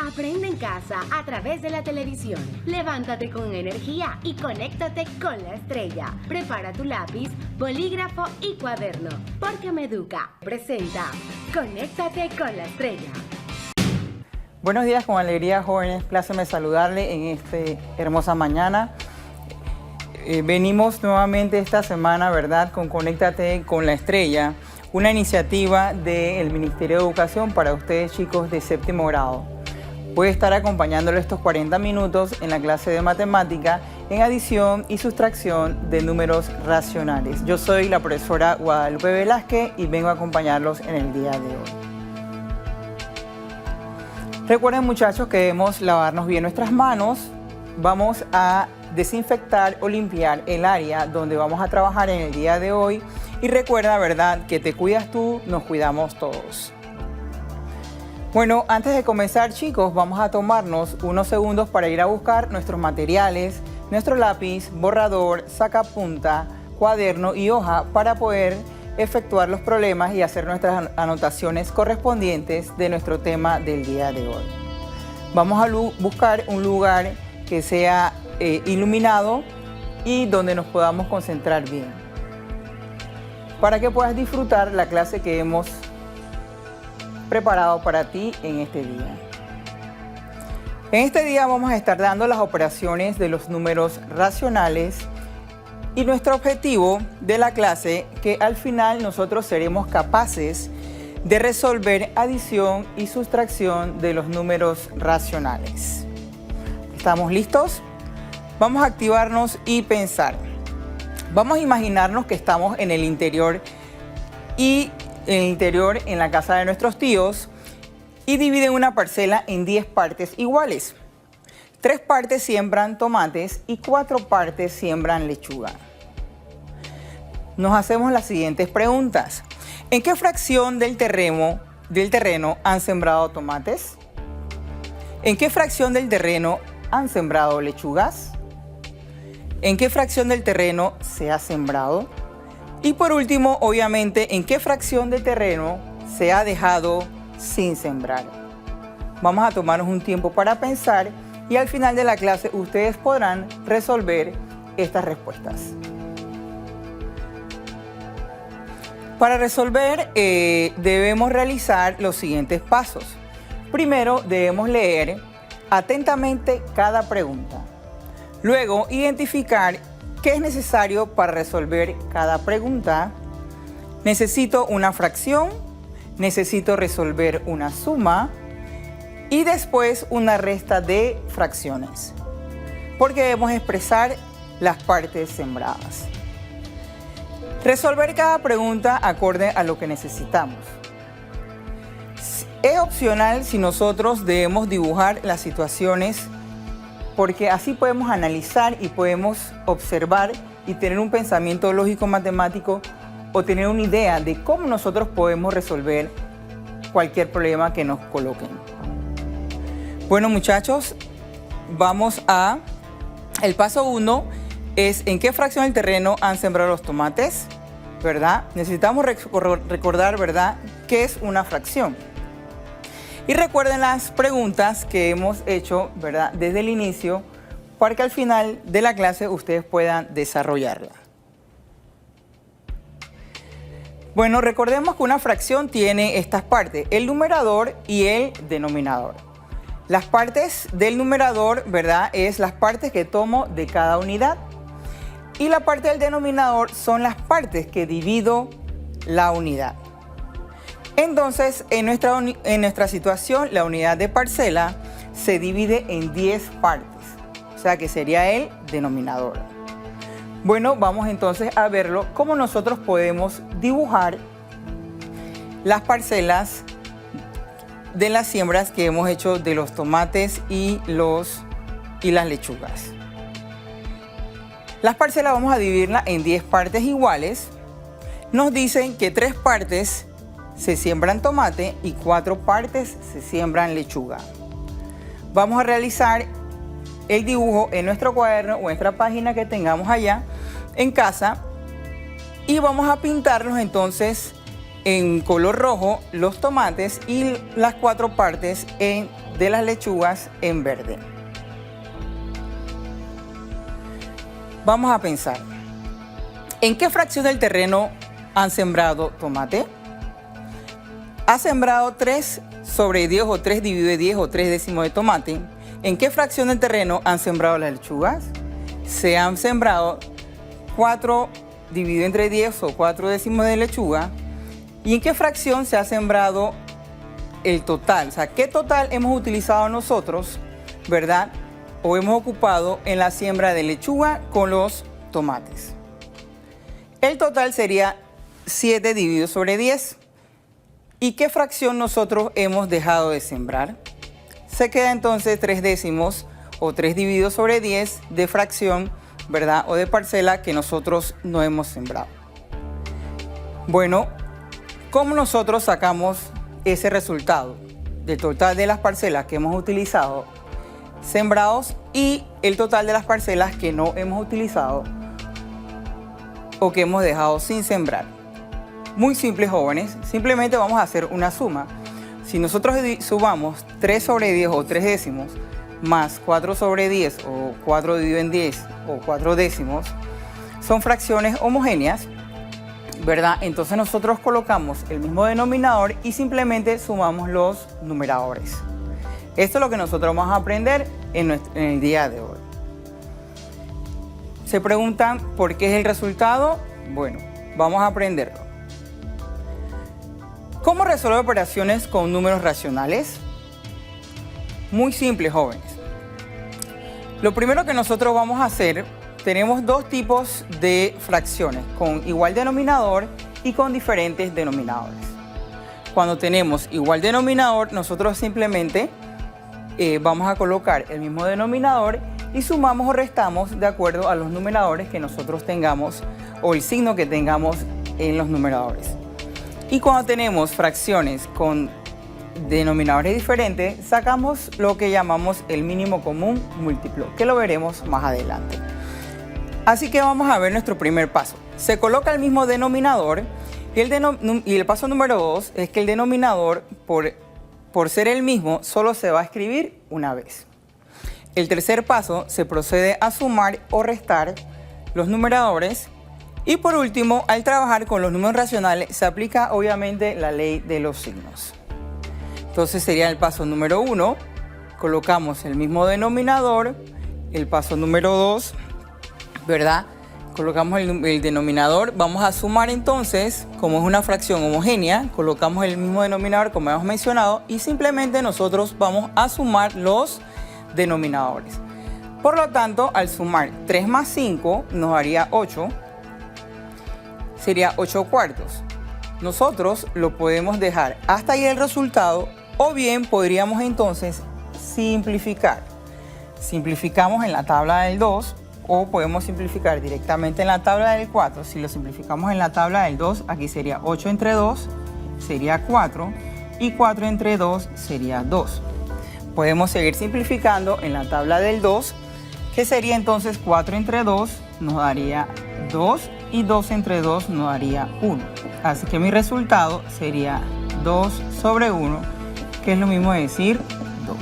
Aprende en casa a través de la televisión. Levántate con energía y conéctate con la estrella. Prepara tu lápiz, bolígrafo y cuaderno, porque Meduca presenta Conéctate con la estrella. Buenos días, con alegría, jóvenes. Pláceme saludarle en esta hermosa mañana. Venimos nuevamente esta semana, ¿verdad?, con Conéctate con la Estrella, una iniciativa del Ministerio de Educación para ustedes, chicos de séptimo grado. Voy a estar acompañándoles estos 40 minutos en la clase de matemática en adición y sustracción de números racionales. Yo soy la profesora Guadalupe Velázquez y vengo a acompañarlos en el día de hoy. Recuerden, muchachos, que debemos lavarnos bien nuestras manos. Vamos a desinfectar o limpiar el área donde vamos a trabajar en el día de hoy. Y recuerda, ¿verdad?, que te cuidas tú, nos cuidamos todos. Bueno, antes de comenzar, chicos, vamos a tomarnos unos segundos para ir a buscar nuestros materiales, nuestro lápiz, borrador, sacapunta, cuaderno y hoja para poder efectuar los problemas y hacer nuestras anotaciones correspondientes de nuestro tema del día de hoy. Vamos a buscar un lugar que sea iluminado y donde nos podamos concentrar bien, para que puedas disfrutar la clase que hemos preparado para ti en este día. En este día vamos a estar dando las operaciones de los números racionales y nuestro objetivo de la clase, que al final nosotros seremos capaces de resolver adición y sustracción de los números racionales. ¿Estamos listos? Vamos a activarnos y pensar. Vamos a imaginarnos que estamos en el interior en la casa de nuestros tíos y dividen una parcela en 10 partes iguales. 3 partes siembran tomates y 4 partes siembran lechuga. Nos hacemos las siguientes preguntas. ¿En qué fracción del terreno han sembrado tomates? ¿En qué fracción del terreno han sembrado lechugas? ¿En qué fracción del terreno se ha sembrado? Y por último, obviamente, ¿en qué fracción de terreno se ha dejado sin sembrar? Vamos a tomarnos un tiempo para pensar y al final de la clase ustedes podrán resolver estas respuestas. Para resolver debemos realizar los siguientes pasos. Primero debemos leer atentamente cada pregunta. Luego identificar qué es necesario para resolver cada pregunta. Necesito una fracción, necesito resolver una suma y después una resta de fracciones, porque debemos expresar las partes sembradas. Resolver cada pregunta acorde a lo que necesitamos. Es opcional si nosotros debemos dibujar las situaciones, porque así podemos analizar y podemos observar y tener un pensamiento lógico matemático o tener una idea de cómo nosotros podemos resolver cualquier problema que nos coloquen. Bueno, muchachos, el paso 1 es en qué fracción del terreno han sembrado los tomates, ¿verdad? Necesitamos recordar, ¿verdad?, qué es una fracción. Y recuerden las preguntas que hemos hecho, ¿verdad?, desde el inicio, para que al final de la clase ustedes puedan desarrollarla. Bueno, recordemos que una fracción tiene estas partes, el numerador y el denominador. Las partes del numerador, ¿verdad?, es las partes que tomo de cada unidad. Y la parte del denominador son las partes que divido la unidad. Entonces, en nuestra situación, la unidad de parcela se divide en 10 partes, o sea que sería el denominador. Bueno, vamos entonces a verlo, cómo nosotros podemos dibujar las parcelas de las siembras que hemos hecho de los tomates y las lechugas. Las parcelas vamos a dividirlas en 10 partes iguales. Nos dicen que 3 partes se siembran tomate y 4 partes se siembran lechuga. Vamos a realizar el dibujo en nuestro cuaderno o en nuestra página que tengamos allá en casa y vamos a pintarlos entonces en color rojo los tomates y las 4 partes en de las lechugas en verde. Vamos a pensar, ¿en qué fracción del terreno han sembrado tomate? ¿Ha sembrado 3 sobre 10 o 3 dividido de 10 o 3 décimos de tomate? ¿En qué fracción del terreno han sembrado las lechugas? Se han sembrado 4 dividido entre 10 o 4 décimos de lechuga. ¿Y en qué fracción se ha sembrado el total? O sea, ¿qué total hemos utilizado nosotros, verdad? O hemos ocupado en la siembra de lechuga con los tomates. El total sería 7 dividido sobre 10. ¿Y qué fracción nosotros hemos dejado de sembrar? Se queda entonces 3 décimos o 3 dividido sobre 10 de fracción, ¿verdad? O de parcela que nosotros no hemos sembrado. Bueno, ¿cómo nosotros sacamos ese resultado del total de las parcelas que hemos utilizado sembrados y el total de las parcelas que no hemos utilizado o que hemos dejado sin sembrar? Muy simple, jóvenes, simplemente vamos a hacer una suma. Si nosotros sumamos 3 sobre 10 o 3 décimos más 4 sobre 10 o 4 dividido en 10 o 4 décimos, son fracciones homogéneas, ¿verdad? Entonces nosotros colocamos el mismo denominador y simplemente sumamos los numeradores. Esto es lo que nosotros vamos a aprender en el día de hoy. Se preguntan por qué es el resultado. Bueno, vamos a aprenderlo. ¿Cómo resolver operaciones con números racionales? Muy simple, jóvenes. Lo primero que nosotros vamos a hacer, tenemos dos tipos de fracciones, con igual denominador y con diferentes denominadores. Cuando tenemos igual denominador, nosotros simplemente vamos a colocar el mismo denominador y sumamos o restamos de acuerdo a los numeradores que nosotros tengamos o el signo que tengamos en los numeradores. Y cuando tenemos fracciones con denominadores diferentes, sacamos lo que llamamos el mínimo común múltiplo, que lo veremos más adelante. Así que vamos a ver nuestro primer paso. Se coloca el mismo denominador y el paso número 2 es que el denominador, por ser el mismo, solo se va a escribir una vez. El tercer paso, se procede a sumar o restar los numeradores. Y por último, al trabajar con los números racionales, se aplica obviamente la ley de los signos. Entonces sería el paso número 1, colocamos el mismo denominador. El paso número 2, ¿verdad? Colocamos el denominador. Vamos a sumar entonces, como es una fracción homogénea, colocamos el mismo denominador como hemos mencionado y simplemente nosotros vamos a sumar los denominadores. Por lo tanto, al sumar 3 más 5 nos daría 8. Sería 8 cuartos. Nosotros lo podemos dejar hasta ahí el resultado o bien podríamos entonces simplificar. Simplificamos en la tabla del 2 o podemos simplificar directamente en la tabla del 4. Si lo simplificamos en la tabla del 2, aquí sería 8 entre 2, sería 4 y 4 entre 2 sería 2. Podemos seguir simplificando en la tabla del 2, que sería entonces 4 entre 2 nos daría 2 y 2 entre 2 nos daría 1. Así que mi resultado sería 2 sobre 1, que es lo mismo de decir 2.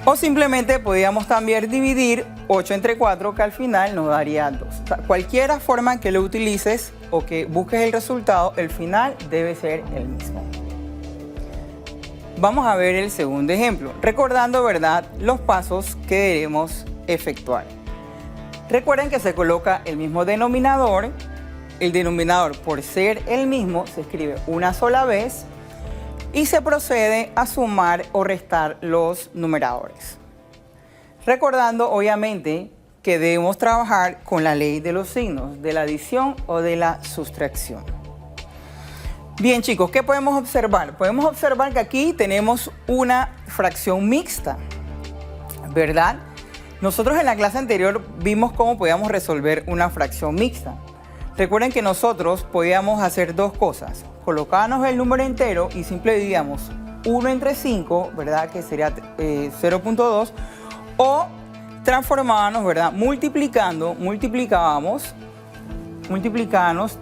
O simplemente podríamos también dividir 8 entre 4, que al final nos daría 2. O sea, cualquier forma que lo utilices o que busques el resultado, el final debe ser el mismo. Vamos a ver el segundo ejemplo, recordando, ¿verdad?, los pasos que debemos efectuar. Recuerden que se coloca el mismo denominador. El denominador, por ser el mismo, se escribe una sola vez y se procede a sumar o restar los numeradores. Recordando, obviamente, que debemos trabajar con la ley de los signos, de la adición o de la sustracción. Bien, chicos, ¿qué podemos observar? Podemos observar que aquí tenemos una fracción mixta, ¿verdad? Nosotros en la clase anterior vimos cómo podíamos resolver una fracción mixta. Recuerden que nosotros podíamos hacer dos cosas. Colocábamos el número entero y simple dividíamos 1 entre 5, ¿verdad? Que sería 0.2. O transformábamos, ¿verdad? Multiplicábamos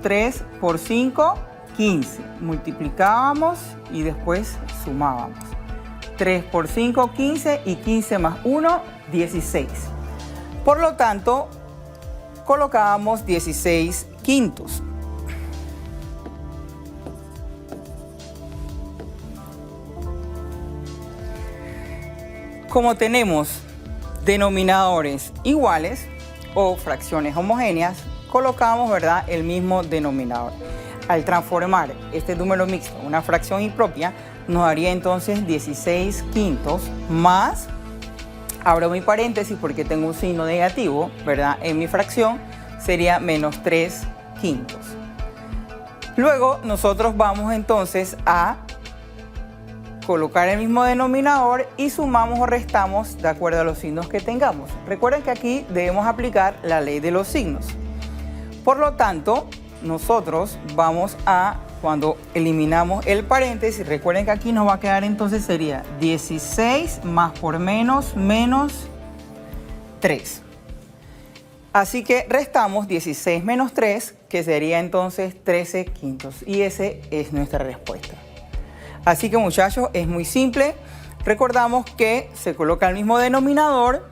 3 por 5, 15. Multiplicábamos y después sumábamos. 3 por 5, 15 y 15 más 1, 16. Por lo tanto, colocábamos 16 quintos. Como tenemos denominadores iguales o fracciones homogéneas, colocamos, ¿verdad?, el mismo denominador. Al transformar este número mixto en una fracción impropia, nos daría entonces 16 quintos más, abro mi paréntesis porque tengo un signo negativo, ¿verdad?, en mi fracción, sería menos 3 quintos. Luego nosotros vamos entonces a colocar el mismo denominador y sumamos o restamos de acuerdo a los signos que tengamos. Recuerden que aquí debemos aplicar la ley de los signos. Por lo tanto, nosotros vamos a, cuando eliminamos el paréntesis, recuerden que aquí nos va a quedar entonces sería 16 más por menos 3. Así que restamos 16 menos 3, que sería entonces 13 quintos. Y esa es nuestra respuesta. Así que muchachos, es muy simple. Recordamos que se coloca el mismo denominador,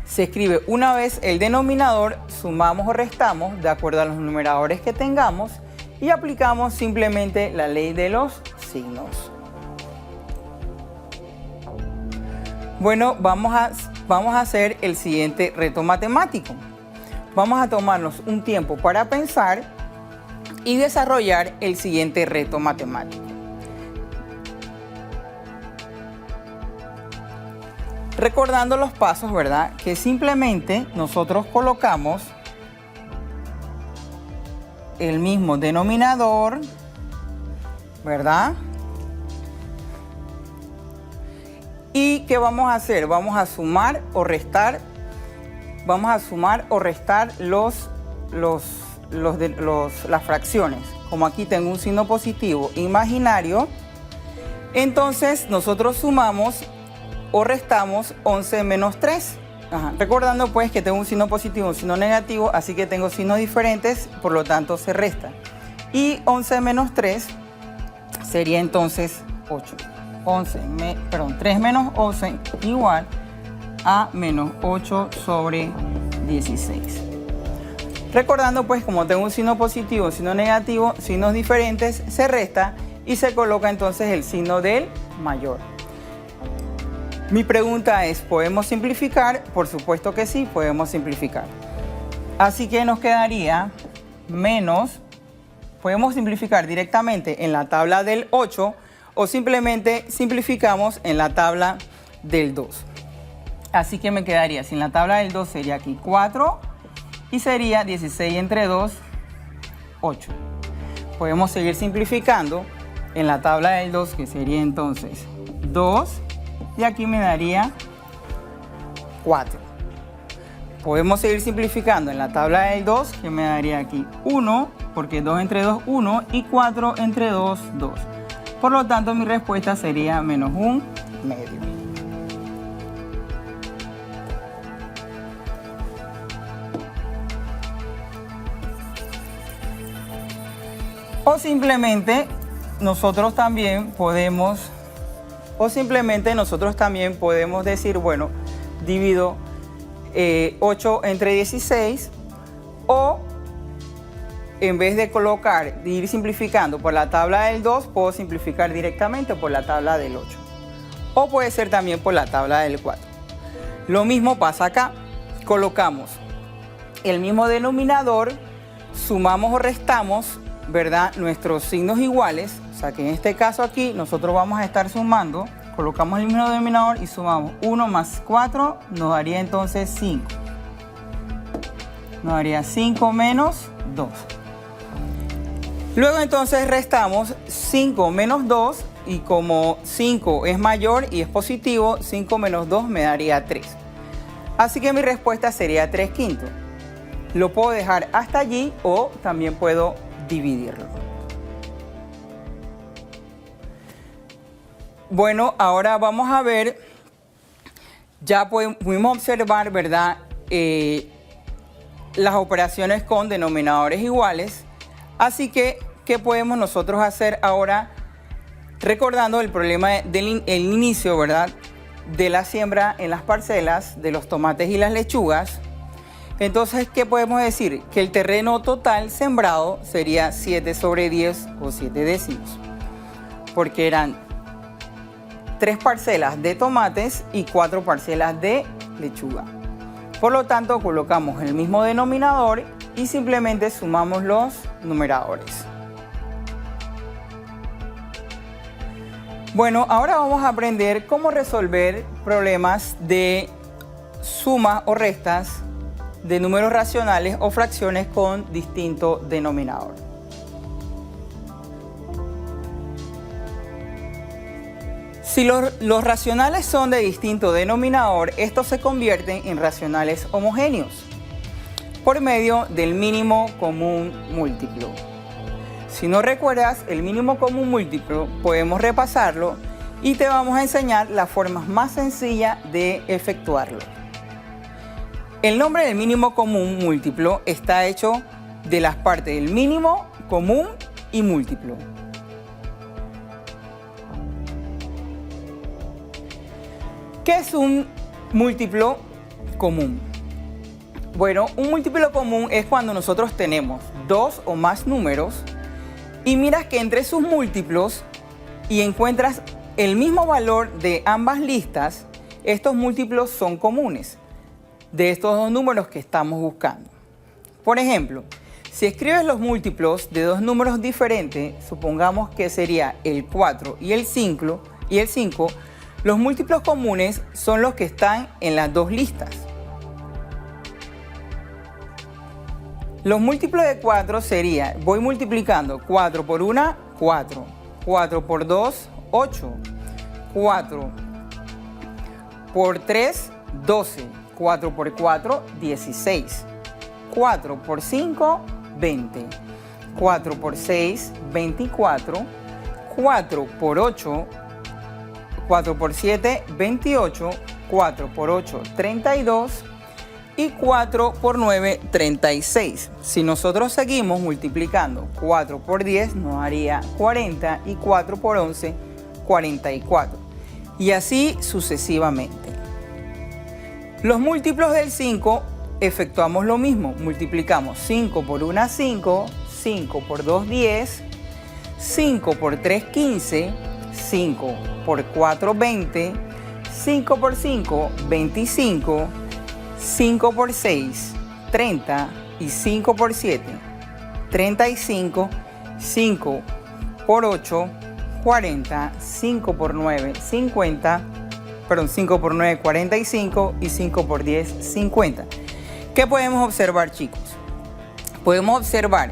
se escribe una vez el denominador, sumamos o restamos de acuerdo a los numeradores que tengamos y aplicamos simplemente la ley de los signos. Bueno, vamos a hacer el siguiente reto matemático. Vamos a tomarnos un tiempo para pensar y desarrollar el siguiente reto matemático. Recordando los pasos, ¿verdad?, que simplemente nosotros colocamos el mismo denominador, ¿verdad? ¿Y qué vamos a hacer? Vamos a sumar o restar. Vamos a sumar o restar las fracciones. Como aquí tengo un signo positivo imaginario, entonces nosotros sumamos o restamos 11 menos 3. Recordando pues que tengo un signo positivo y un signo negativo, así que tengo signos diferentes, por lo tanto se resta. Y 11 menos 3 sería entonces 8. 3 menos 11 igual a menos 8 sobre 16. Recordando pues como tengo un signo positivo y un signo negativo, signos diferentes, se resta y se coloca entonces el signo del mayor. Mi pregunta es, ¿podemos simplificar? Por supuesto que sí, podemos simplificar. Así que nos quedaría menos, podemos simplificar directamente en la tabla del 8 o simplemente simplificamos en la tabla del 2. Así que me quedaría, si en la tabla del 2 sería aquí 4 y sería 16 entre 2, 8. Podemos seguir simplificando en la tabla del 2, que sería entonces 2. Y aquí me daría 4. Podemos seguir simplificando en la tabla del 2, que me daría aquí 1, porque 2 entre 2, 1, y 4 entre 2, 2. Por lo tanto, mi respuesta sería menos 1 medio. O simplemente nosotros también podemos decir, bueno, divido 8 entre 16, o en vez de ir simplificando por la tabla del 2, puedo simplificar directamente por la tabla del 8. O puede ser también por la tabla del 4. Lo mismo pasa acá. Colocamos el mismo denominador, sumamos o restamos, ¿verdad?, nuestros signos iguales. O sea que en este caso aquí nosotros vamos a estar sumando, colocamos el mismo denominador y sumamos 1 más 4, nos daría entonces 5. Nos daría 5 menos 2. Luego entonces restamos 5 menos 2 y como 5 es mayor y es positivo, 5 menos 2 me daría 3. Así que mi respuesta sería 3 quintos. Lo puedo dejar hasta allí o también puedo dividirlo. Bueno, ahora vamos a ver, ya pudimos observar, ¿verdad?, las operaciones con denominadores iguales. Así que, ¿qué podemos nosotros hacer ahora Recordando el problema del el inicio, ¿verdad?, de la siembra en las parcelas de los tomates y las lechugas. Entonces, ¿qué podemos decir? Que el terreno total sembrado sería 7 sobre 10 o 7 décimos, porque eran 3 parcelas de tomates y 4 parcelas de lechuga. Por lo tanto, colocamos el mismo denominador y simplemente sumamos los numeradores. Bueno, ahora vamos a aprender cómo resolver problemas de suma o restas de números racionales o fracciones con distinto denominador. Si los racionales son de distinto denominador, estos se convierten en racionales homogéneos por medio del mínimo común múltiplo. Si no recuerdas el mínimo común múltiplo, podemos repasarlo y te vamos a enseñar la forma más sencilla de efectuarlo. El nombre del mínimo común múltiplo está hecho de las partes del mínimo, común y múltiplo. ¿Qué es un múltiplo común? Bueno, un múltiplo común es cuando nosotros tenemos dos o más números y miras que entre sus múltiplos y encuentras el mismo valor de ambas listas, estos múltiplos son comunes de estos dos números que estamos buscando. Por ejemplo, si escribes los múltiplos de dos números diferentes, supongamos que sería el 4 y el 5, los múltiplos comunes son los que están en las dos listas. Los múltiplos de 4 sería, voy multiplicando 4 por 1, 4, 4 por 2, 8, 4 por 3, 12, 4 por 4, 16, 4 por 5, 20, 4 por 6, 24, 4 por 8, 4 por 7, 28, 4 por 8, 32 y 4 por 9, 36. Si nosotros seguimos multiplicando 4 por 10 nos haría 40 y 4 por 11, 44. Y así sucesivamente. Los múltiplos del 5 efectuamos lo mismo. Multiplicamos 5 por 1, 5, 5 por 2, 10, 5 por 3, 15, 5 por 4, 20, 5 por 5, 25, 5 por 6, 30 y 5 por 7, 35, 5 por 8, 40, 5 por 9, 50, 5 por 9, 45 y 5 por 10, 50. ¿Qué podemos observar, chicos? Podemos observar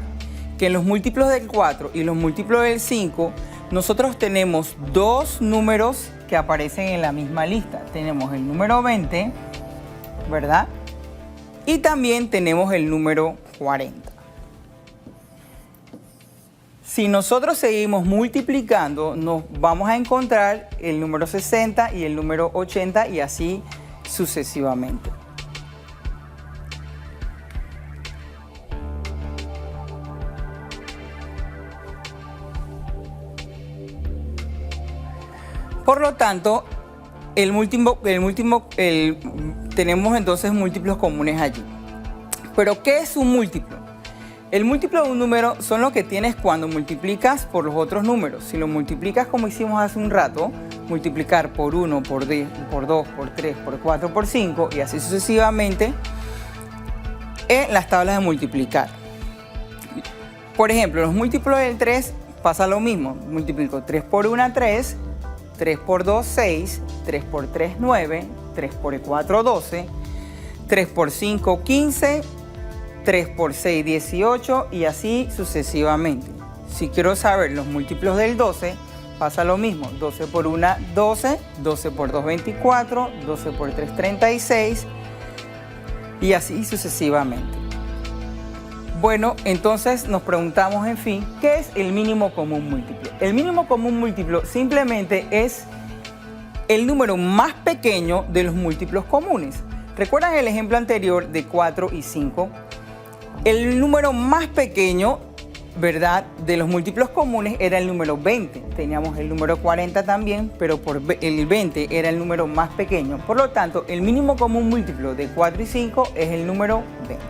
que en los múltiplos del 4 y los múltiplos del 5 nosotros tenemos dos números que aparecen en la misma lista. Tenemos el número 20, ¿verdad? Y también tenemos el número 40. Si nosotros seguimos multiplicando, nos vamos a encontrar el número 60 y el número 80 y así sucesivamente. Por lo tanto, tenemos entonces múltiplos comunes allí. ¿Pero qué es un múltiplo? El múltiplo de un número son los que tienes cuando multiplicas por los otros números. Si lo multiplicas como hicimos hace un rato, multiplicar por 1, por 10, por 2, por 3, por 4, por 5 y así sucesivamente en las tablas de multiplicar. Por ejemplo, los múltiplos del 3 pasa lo mismo. Multiplico 3 por 1, 3, 3 por 2, 6, 3 por 3, 9, 3 por 4, 12, 3 por 5, 15, 3 por 6, 18 y así sucesivamente. Si quiero saber los múltiplos del 12, pasa lo mismo. 12 por 1, 12, 12 por 2, 24, 12 por 3, 36 y así sucesivamente. Bueno, entonces nos preguntamos, en fin, ¿qué es el mínimo común múltiplo? El mínimo común múltiplo simplemente es el número más pequeño de los múltiplos comunes. ¿Recuerdan el ejemplo anterior de 4 y 5? El número más pequeño ¿verdad?, de los múltiplos comunes era el número 20. Teníamos el número 40 también, pero el 20 era el número más pequeño. Por lo tanto, el mínimo común múltiplo de 4 y 5 es el número 20.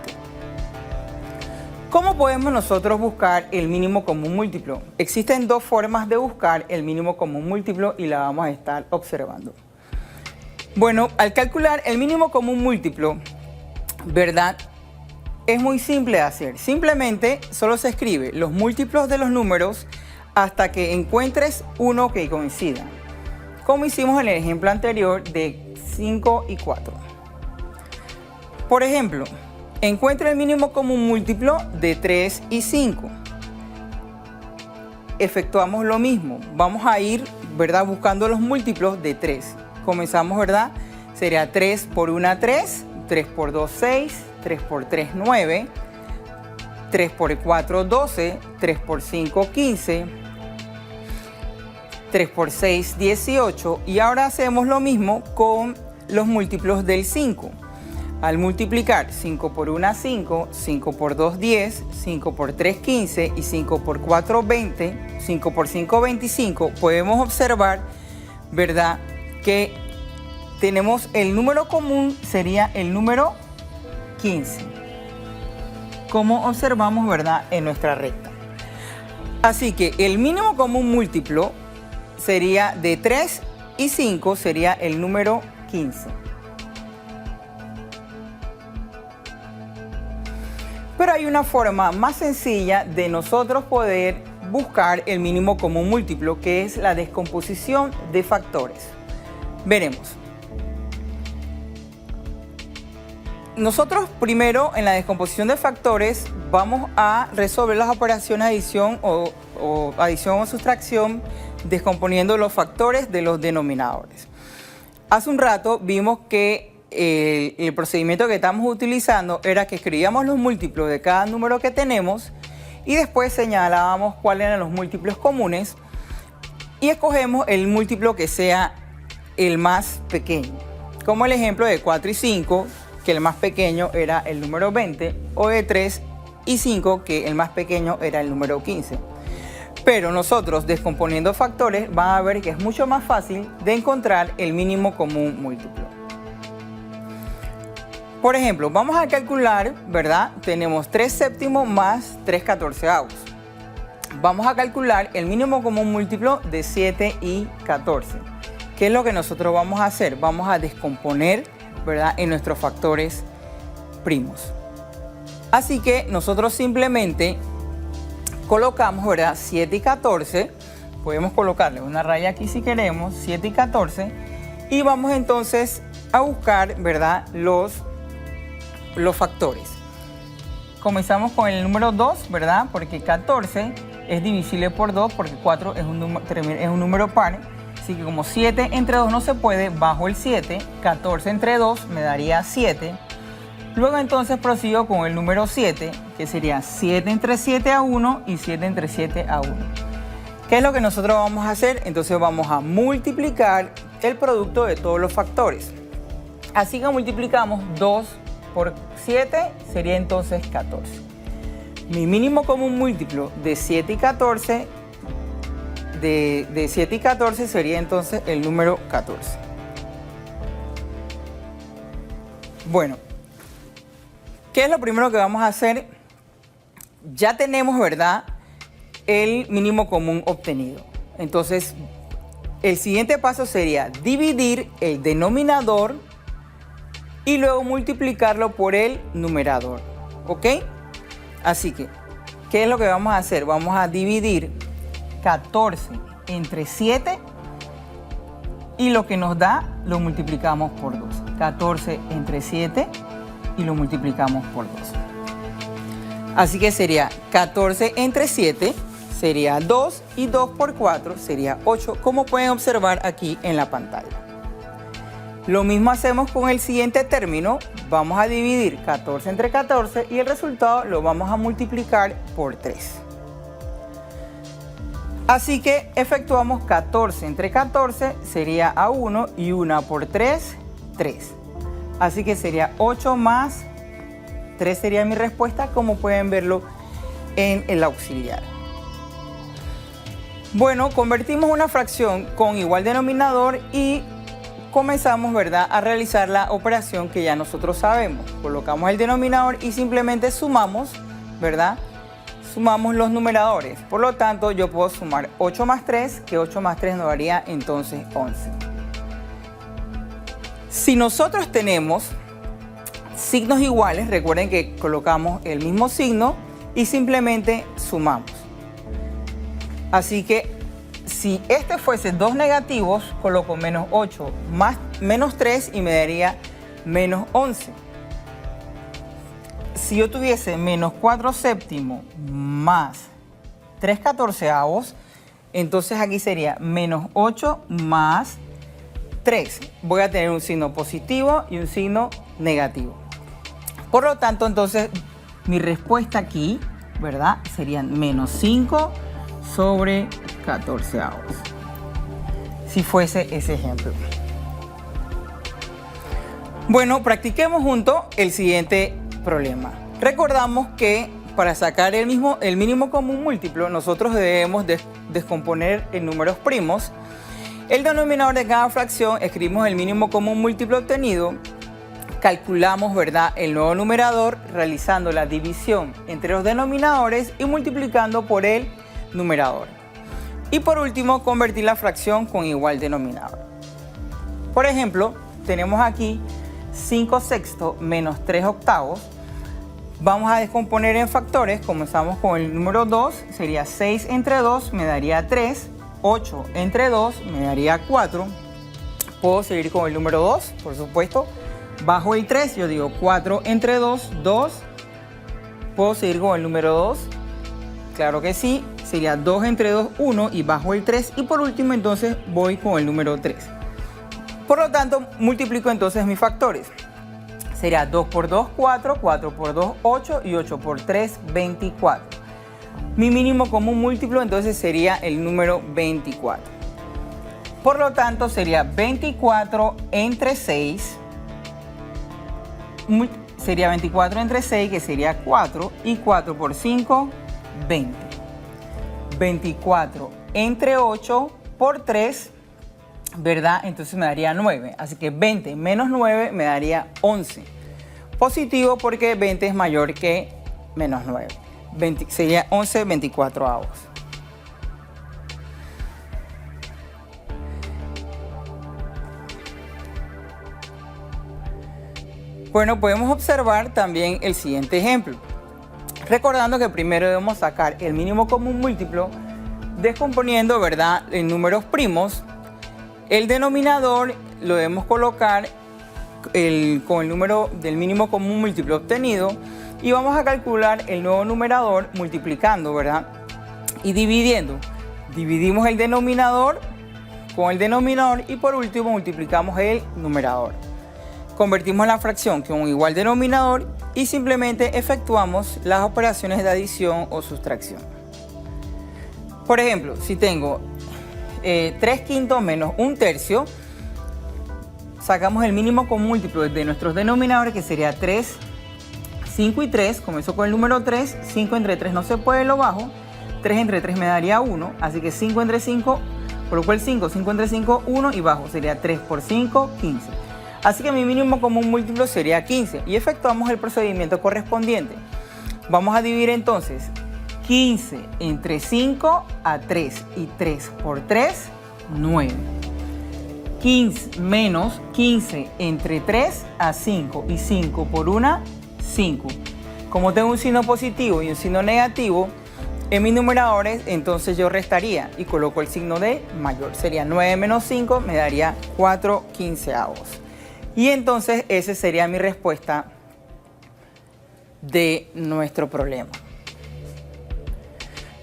¿Cómo podemos nosotros buscar el mínimo común múltiplo? Existen dos formas de buscar el mínimo común múltiplo y la vamos a estar observando. Bueno, al calcular el mínimo común múltiplo, ¿verdad?, es muy simple de hacer. Simplemente solo se escribe los múltiplos de los números hasta que encuentres uno que coincida, como hicimos en el ejemplo anterior de 5 y 4. Por ejemplo, encuentra el mínimo común múltiplo de 3 y 5. Efectuamos lo mismo. Vamos a ir, ¿verdad?, buscando los múltiplos de 3. Comenzamos, ¿verdad? Sería 3 por 1, 3. 3 por 2, 6. 3 por 3, 9. 3 por 4, 12. 3 por 5, 15. 3 por 6, 18. Y ahora hacemos lo mismo con los múltiplos del 5. Al multiplicar 5 por 1, 5. 5 por 2, 10. 5 por 3, 15. Y 5 por 4, 20. 5 por 5, 25. Podemos observar, ¿verdad?, que tenemos el número común, sería el número 15, como observamos, ¿verdad?, en nuestra recta. Así que el mínimo común múltiplo sería de 3 y 5, sería el número 15. Pero hay una forma más sencilla de nosotros poder buscar el mínimo común múltiplo, que es la descomposición de factores. Veremos. Nosotros primero en la descomposición de factores vamos a resolver las operaciones de adición o adición o sustracción descomponiendo los factores de los denominadores. Hace un rato vimos que el procedimiento que estamos utilizando era que escribíamos los múltiplos de cada número que tenemos y después señalábamos cuáles eran los múltiplos comunes y escogemos el múltiplo que sea el más pequeño, como el ejemplo de 4 y 5, que el más pequeño era el número 20, o de 3 y 5, que el más pequeño era el número 15. Pero nosotros, descomponiendo factores, van a ver que es mucho más fácil de encontrar el mínimo común múltiplo. Por ejemplo, vamos a calcular, ¿verdad? Tenemos 3 séptimos más 3 catorceavos. Vamos a calcular el mínimo común múltiplo de 7 y 14. ¿Qué es lo que nosotros vamos a hacer? Vamos a descomponer, ¿verdad?, en nuestros factores primos. Así que nosotros simplemente colocamos, ¿verdad?, 7 y 14. Podemos colocarle una raya aquí si queremos, 7 y 14. Y vamos entonces a buscar, ¿verdad?, los factores. Comenzamos con el número 2, ¿verdad?, porque 14 es divisible por 2, porque 4 es un número par. Así que como 7 entre 2 no se puede, bajo el 7, 14 entre 2 me daría 7. Luego entonces prosigo con el número 7, que sería 7 entre 7 a 1 y 7 entre 7 a 1. ¿Qué es lo que nosotros vamos a hacer? Entonces vamos a multiplicar el producto de todos los factores. Así que multiplicamos 2 por 7, sería entonces 14. Mi mínimo común múltiplo de 7 y 14 de 7 y 14 sería entonces el número 14. Bueno, ¿qué es lo primero que vamos a hacer? Ya tenemos, ¿verdad?, el mínimo común obtenido. Entonces, el siguiente paso sería dividir el denominador y luego multiplicarlo por el numerador. ¿Ok? Así que, ¿qué es lo que vamos a hacer? Vamos a dividir 14 entre 7 y lo que nos da lo multiplicamos por 2. 14 entre 7 y lo multiplicamos por 2. Así que sería 14 entre 7 sería 2 y 2 por 4 sería 8, como pueden observar aquí en la pantalla. Lo mismo hacemos con el siguiente término. Vamos a dividir 14 entre 14 y el resultado lo vamos a multiplicar por 3. Así que efectuamos 14 entre 14, sería a 1 y 1 por 3, 3. Así que sería 8 más 3 sería mi respuesta, como pueden verlo en el auxiliar. Bueno, convertimos una fracción con igual denominador y comenzamos, ¿verdad?, a realizar la operación que ya nosotros sabemos. Colocamos el denominador y simplemente sumamos, ¿verdad? Sumamos los numeradores. Por lo tanto, yo puedo sumar 8 más 3, que 8 más 3 nos daría entonces 11. Si nosotros tenemos signos iguales, recuerden que colocamos el mismo signo y simplemente sumamos. Así que si este fuese 2 negativos, coloco menos 8 más menos 3 y me daría menos 11. Si yo tuviese menos 4 séptimos más 3 catorceavos, entonces aquí sería menos 8 más 3. Voy a tener un signo positivo y un signo negativo. Por lo tanto, entonces, mi respuesta aquí, ¿verdad?, serían menos 5 sobre 14avos. Si fuese ese ejemplo. Bueno, practiquemos juntos el siguiente problema. Recordamos que para sacar el mínimo común múltiplo, nosotros debemos descomponer en números primos. El denominador de cada fracción, escribimos el mínimo común múltiplo obtenido, calculamos, ¿verdad?, el nuevo numerador realizando la división entre los denominadores y multiplicando por el numerador. Y por último, convertir la fracción con igual denominador. Por ejemplo, tenemos aquí 5 sextos menos 3 octavos. Vamos a descomponer en factores. Comenzamos con el número 2, sería 6 entre 2 me daría 3, 8 entre 2 me daría 4. Puedo seguir con el número 2, por supuesto. Bajo el 3, yo digo 4 entre 2, 2. Puedo seguir con el número 2. Claro que sí, sería 2 entre 2, 1 y bajo el 3. Y por último, entonces, voy con el número 3. Por lo tanto, multiplico entonces mis factores. Sería 2 por 2, 4, 4 por 2, 8 y 8 por 3, 24. Mi mínimo común múltiplo entonces sería el número 24. Por lo tanto, sería 24 entre 6. Sería 24 entre 6, que sería 4. Y 4 por 5, 20. 24 entre 8 por 3, ¿verdad? Entonces me daría 9. Así que 20 menos 9 me daría 11. Positivo porque 20 es mayor que menos 9. Sería 11 24avos. Bueno, podemos observar también el siguiente ejemplo. Recordando que primero debemos sacar el mínimo común múltiplo descomponiendo, ¿verdad?, en números primos. El denominador lo debemos colocar con el número del mínimo común múltiplo obtenido y vamos a calcular el nuevo numerador multiplicando, ¿verdad?, y dividiendo. Dividimos el denominador con el denominador y por último multiplicamos el numerador. Convertimos la fracción con igual denominador y simplemente efectuamos las operaciones de adición o sustracción. Por ejemplo, si tengo 3 quintos menos 1 tercio, sacamos el mínimo común múltiplo de nuestros denominadores, que sería 3, 5 y 3. Comenzó con el número 3, 5 entre 3 no se puede, lo bajo. 3 entre 3 me daría 1, así que 5 entre 5, coloco el 5, 5 entre 5, 1 y bajo, sería 3 por 5, 15. Así que mi mínimo común múltiplo sería 15 y efectuamos el procedimiento correspondiente. Vamos a dividir entonces 15 entre 5 a 3 y 3 por 3, 9. 15 menos 15 entre 3 a 5 y 5 por 1, 5. Como tengo un signo positivo y un signo negativo en mis numeradores, entonces yo restaría y coloco el signo de mayor. Sería 9 menos 5 me daría 4 quinceavos. Y entonces esa sería mi respuesta de nuestro problema.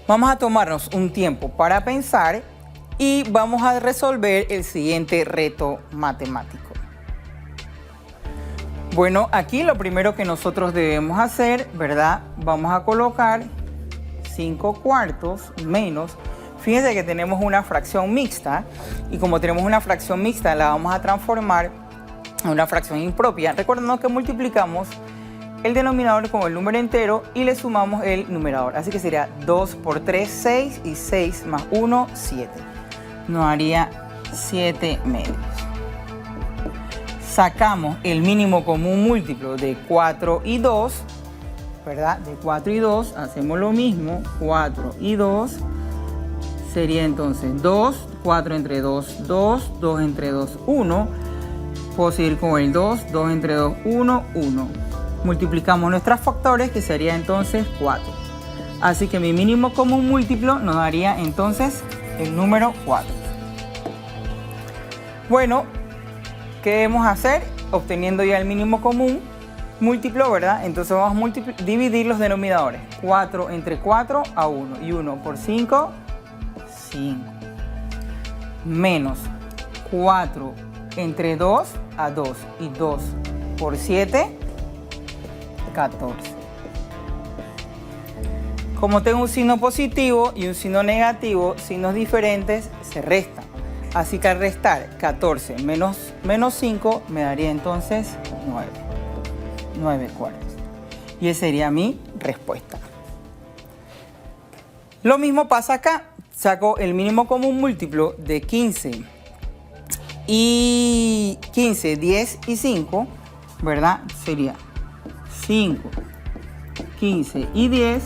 Vamos a tomarnos un tiempo para pensar y vamos a resolver el siguiente reto matemático. Bueno, aquí lo primero que nosotros debemos hacer, ¿verdad? Vamos a colocar 5 cuartos menos. Fíjense que tenemos una fracción mixta y como tenemos una fracción mixta la vamos a transformar a una fracción impropia. Recordando que multiplicamos el denominador con el número entero y le sumamos el numerador. Así que sería 2 por 3, 6 y 6 más 1, 7. Nos haría 7 medios. Sacamos el mínimo común múltiplo de 4 y 2, ¿verdad? De 4 y 2 hacemos lo mismo, 4 y 2 sería entonces 2, 4 entre 2, 2, 2 entre 2, 1. Puedo seguir con el 2, 2 entre 2, 1, 1. Multiplicamos nuestros factores, que sería entonces 4. Así que mi mínimo común múltiplo nos daría entonces el número 4. Bueno, ¿qué debemos hacer? Obteniendo ya el mínimo común múltiplo, ¿verdad? Entonces vamos a dividir los denominadores. 4 entre 4 a 1. Y 1 por 5, 5. Menos 4 entre 2 a 2. Y 2 por 7, 14. Como tengo un signo positivo y un signo negativo, signos diferentes se restan. Así que al restar 14 menos 5 me daría entonces 9. 9 cuartos. Y esa sería mi respuesta. Lo mismo pasa acá. Saco el mínimo común múltiplo de 15 y 15, 10 y 5, ¿verdad? Sería 5, 15 y 10.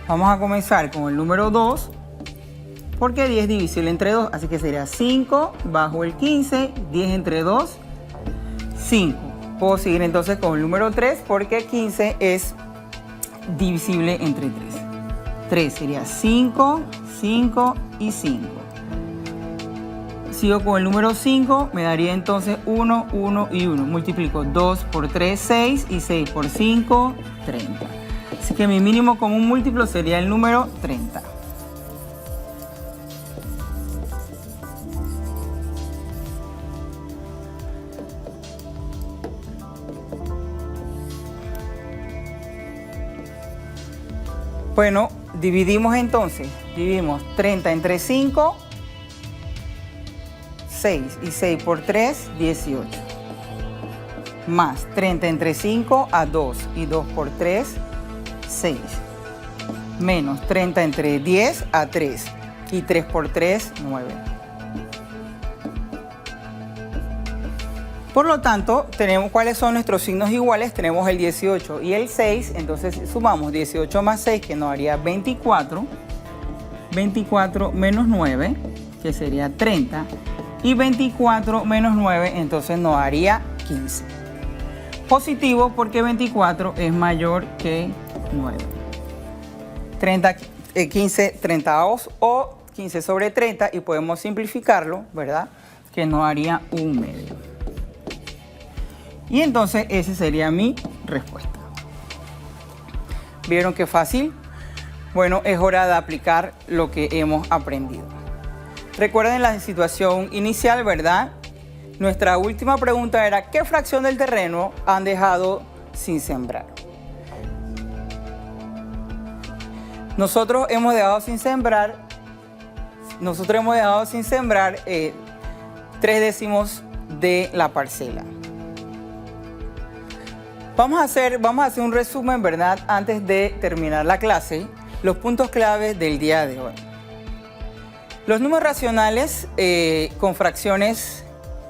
Vamos a comenzar con el número 2, porque 10 es divisible entre 2, así que sería 5 bajo el 15, 10 entre 2, 5. Puedo seguir entonces con el número 3, porque 15 es divisible entre 3. 3 sería 5, 5 y 5. Sigo con el número 5, me daría entonces 1, 1 y 1. Multiplico 2 por 3, 6 y 6 por 5, 30. Así que mi mínimo común múltiplo sería el número 30. Bueno, dividimos entonces. Dividimos 30 entre 5, 6 y 6 por 3, 18. Más 30 entre 5 a 2 y 2 por 3, 6. Menos 30 entre 10 a 3 y 3 por 3, 9. Por lo tanto, tenemos cuáles son nuestros signos iguales. Tenemos el 18 y el 6. Entonces sumamos 18 más 6, que nos haría 24. 24 menos 9, que sería 30. Y 24 menos 9, entonces nos haría 15. Positivo porque 24 es mayor que 9. 15 30avos o 15 sobre 30, y podemos simplificarlo, ¿verdad? Que nos haría 1 medio. Y entonces esa sería mi respuesta. ¿Vieron qué fácil? Bueno, es hora de aplicar lo que hemos aprendido. Recuerden la situación inicial, ¿verdad? Nuestra última pregunta era: ¿qué fracción del terreno han dejado sin sembrar? Nosotros hemos dejado sin sembrar 3/10 de la parcela. Vamos a hacer un resumen, ¿verdad? Antes de terminar la clase, los puntos claves del día de hoy. Los números racionales con fracciones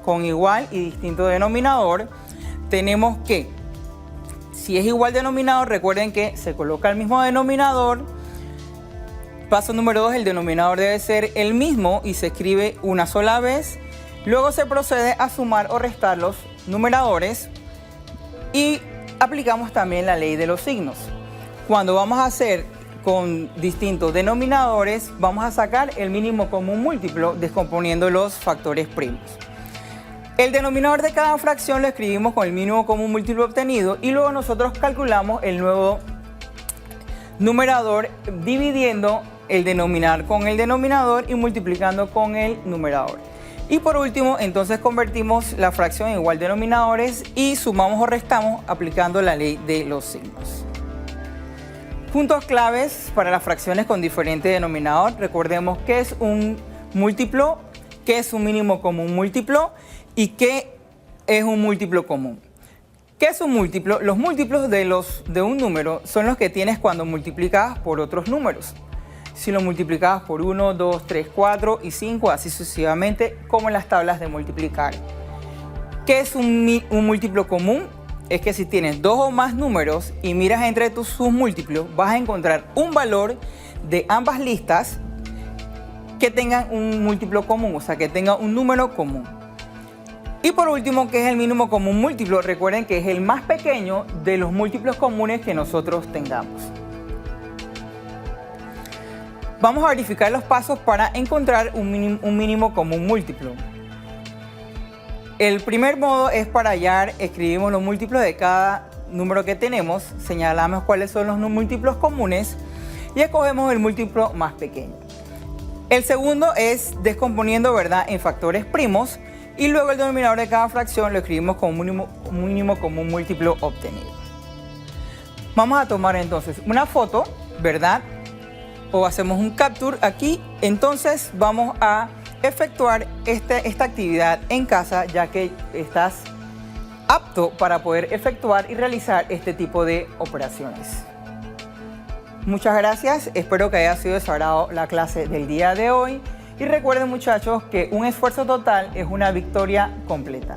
con igual y distinto denominador, tenemos que, si es igual denominador, recuerden que se coloca el mismo denominador. Paso número 2, el denominador debe ser el mismo y se escribe una sola vez. Luego se procede a sumar o restar los numeradores y aplicamos también la ley de los signos. Cuando vamos a hacer con distintos denominadores, vamos a sacar el mínimo común múltiplo descomponiendo los factores primos. El denominador de cada fracción lo escribimos con el mínimo común múltiplo obtenido y luego nosotros calculamos el nuevo numerador dividiendo el denominador con el denominador y multiplicando con el numerador. Y por último, entonces convertimos la fracción en igual denominadores y sumamos o restamos aplicando la ley de los signos. Puntos claves para las fracciones con diferente denominador. Recordemos qué es un múltiplo, qué es un mínimo común múltiplo y qué es un múltiplo común. ¿Qué es un múltiplo? Los múltiplos de un número son los que tienes cuando multiplicas por otros números. Si lo multiplicas por 1, 2, 3, 4 y 5, así sucesivamente, como en las tablas de multiplicar. ¿Qué es un múltiplo común? Es que si tienes dos o más números y miras entre sus múltiplos, vas a encontrar un valor de ambas listas que tengan un múltiplo común, o sea, que tenga un número común. Y por último, ¿qué es el mínimo común múltiplo? Recuerden que es el más pequeño de los múltiplos comunes que nosotros tengamos. Vamos a verificar los pasos para encontrar un mínimo común múltiplo. El primer modo es para hallar, escribimos los múltiplos de cada número que tenemos, señalamos cuáles son los múltiplos comunes y escogemos el múltiplo más pequeño. El segundo es descomponiendo, ¿verdad?, en factores primos y luego el denominador de cada fracción lo escribimos como un mínimo común múltiplo obtenido. Vamos a tomar entonces una foto, ¿verdad?, o hacemos un capture aquí. Entonces vamos a efectuar esta actividad en casa, ya que estás apto para poder efectuar y realizar este tipo de operaciones. Muchas gracias, espero que haya sido de su agrado la clase del día de hoy y recuerden, muchachos, que un esfuerzo total es una victoria completa.